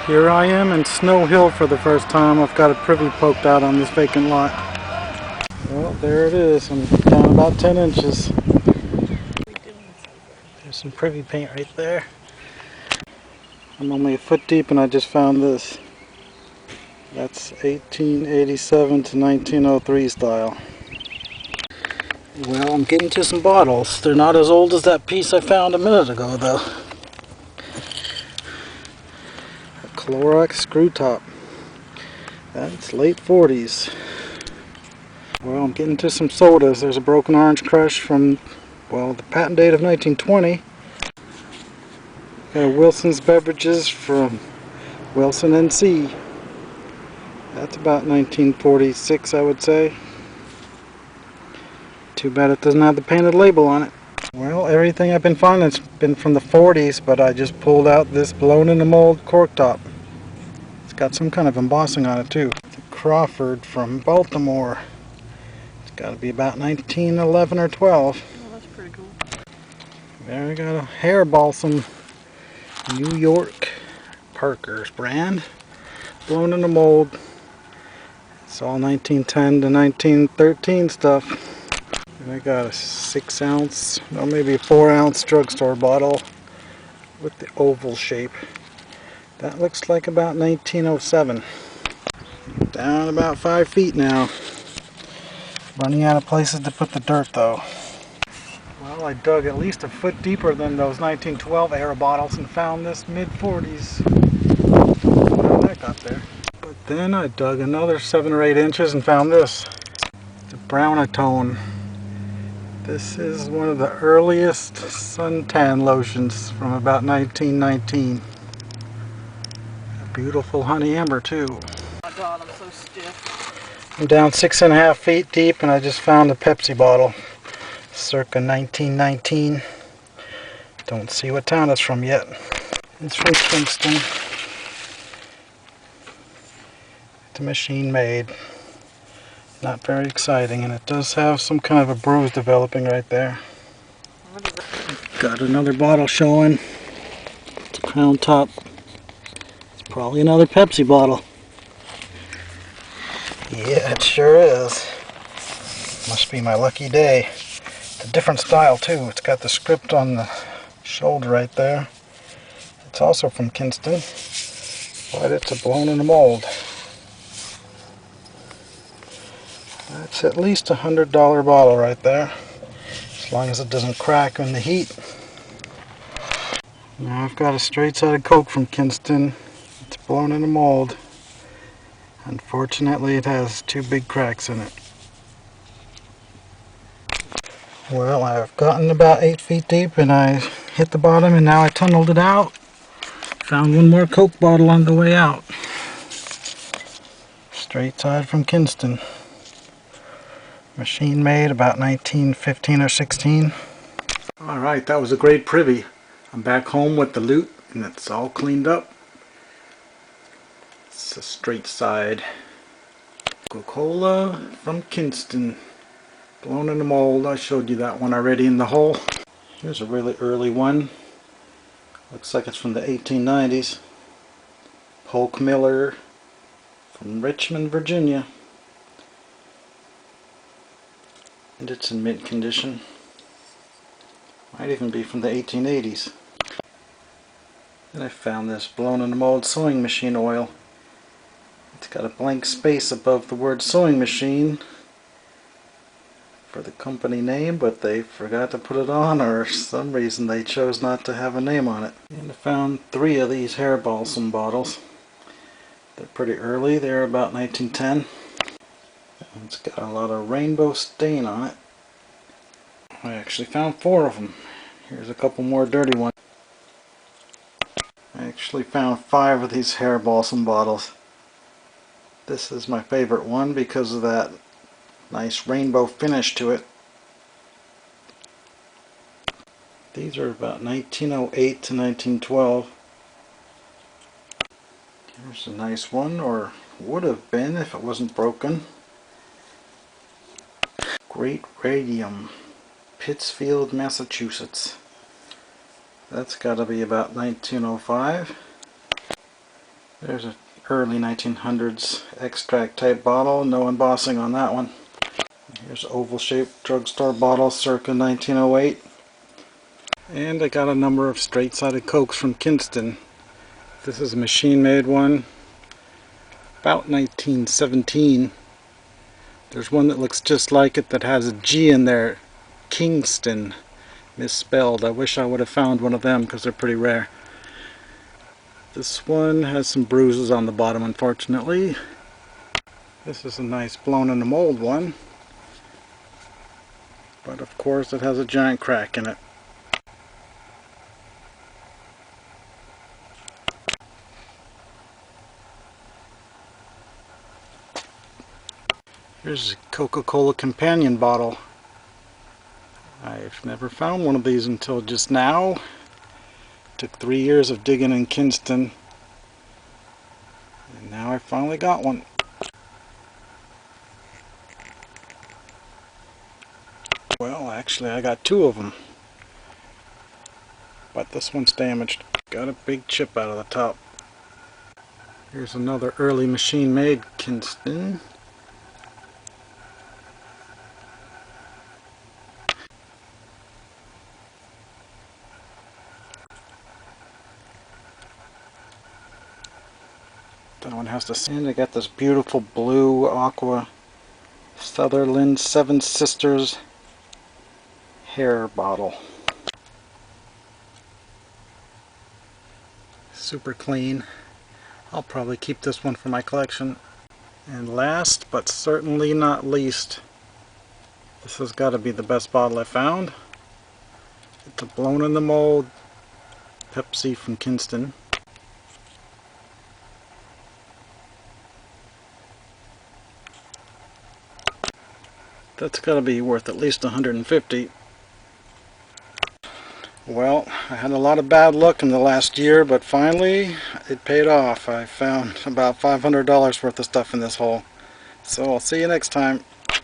Here I am in Snow Hill for the first time. I've got a privy poked out on this vacant lot. Well, there it is. I'm down about 10 inches. There's some privy paint right there. I'm only a foot deep and I just found this. That's 1887 to 1903 style. Well, I'm getting to some bottles. They're not as old as that piece I found a minute ago, though. A Clorox screw top. That's late 40s. Well, I'm getting to some sodas. There's a Broken Orange Crush from, well, the patent date of 1920. Got a Wilson's Beverages from Wilson NC. That's about 1946, I would say. Too bad it doesn't have the painted label on it. Well, everything I've been finding has been from the 40s, but I just pulled out this blown in the mold cork top. It's got some kind of embossing on it too. It's a Crawford from Baltimore. It's got to be about 1911 or 12. Oh, that's pretty cool. There we got a hair balsam, New York Parker's brand, blown in the mold. It's all 1910 to 1913 stuff. And I got a 6 ounce, or maybe a 4 ounce drugstore bottle with the oval shape. That looks like about 1907. Down about 5 feet now. Running out of places to put the dirt though. Well, I dug at least a foot deeper than those 1912 air bottles and found this mid-40s. How that got there. But then I dug another 7 or 8 inches and found this. It's a Brownatone. This is one of the earliest suntan lotions from about 1919. A beautiful honey amber too. Oh my god, I'm so stiff. I'm down 6.5 feet deep and I just found a Pepsi bottle. Circa 1919. Don't see what town it's from yet. It's from Kingston. It's a machine made. Not very exciting, and it does have some kind of a bruise developing right there. Got another bottle showing. It's a crown top. It's probably another Pepsi bottle. Yeah, it sure is. Must be my lucky day. It's a different style too. It's got the script on the shoulder right there. It's also from Kingston, but it's a blown in the mold. That's at least $100 bottle right there, as long as it doesn't crack in the heat. Now I've got a straight-sided Coke from Kingston. It's blown in a mold. Unfortunately, it has 2 big cracks in it. Well, I've gotten about 8 feet deep and I hit the bottom and now I tunneled it out. Found one more Coke bottle on the way out. Straight side from Kingston. Machine made about 1915 or 16. Alright, that was a great privy. I'm back home with the loot and it's all cleaned up. It's a straight side Coca-Cola from Kingston. Blown in the mold. I showed you that one already in the hole. Here's a really early one. Looks like it's from the 1890s. Polk Miller from Richmond, Virginia. And it's in mint condition. Might even be from the 1880s. And I found this blown in the mold sewing machine oil. It's got a blank space above the word sewing machine for the company name, but they forgot to put it on, or for some reason they chose not to have a name on it. And I found 3 of these hair balsam bottles. They're pretty early. They're about 1910. It's got a lot of rainbow stain on it. I actually found 4 of them. Here's a couple more dirty ones. I actually found 5 of these hair balsam bottles. This is my favorite one because of that nice rainbow finish to it. These are about 1908 to 1912. Here's a nice one, or would have been if it wasn't broken. Great Radium, Pittsfield, Massachusetts. That's got to be about 1905. There's an early 1900s extract type bottle, no embossing on that one. Here's oval shaped drugstore bottle circa 1908. And I got a number of straight sided Cokes from Kinston. This is a machine made one, about 1917. There's one that looks just like it that has a G in there, Kingston, misspelled. I wish I would have found one of them because they're pretty rare. This one has some bruises on the bottom, unfortunately. This is a nice blown in the mold one, but of course it has a giant crack in it. Here's a Coca-Cola companion bottle. I've never found one of these until just now. Took 3 years of digging in Kinston, and now I finally got one. Well, actually I got 2 of them, but this one's damaged. Got a big chip out of the top. Here's another early machine made Kinston. That one has to stand. I got this beautiful blue aqua Sutherland Seven Sisters hair bottle. Super clean. I'll probably keep this one for my collection. And last but certainly not least, this has got to be the best bottle I found. It's a blown in the mold Pepsi from Kinston. That's got to be worth at least 150. Well, I had a lot of bad luck in the last year, but finally it paid off. I found about $500 worth of stuff in this hole. So I'll see you next time.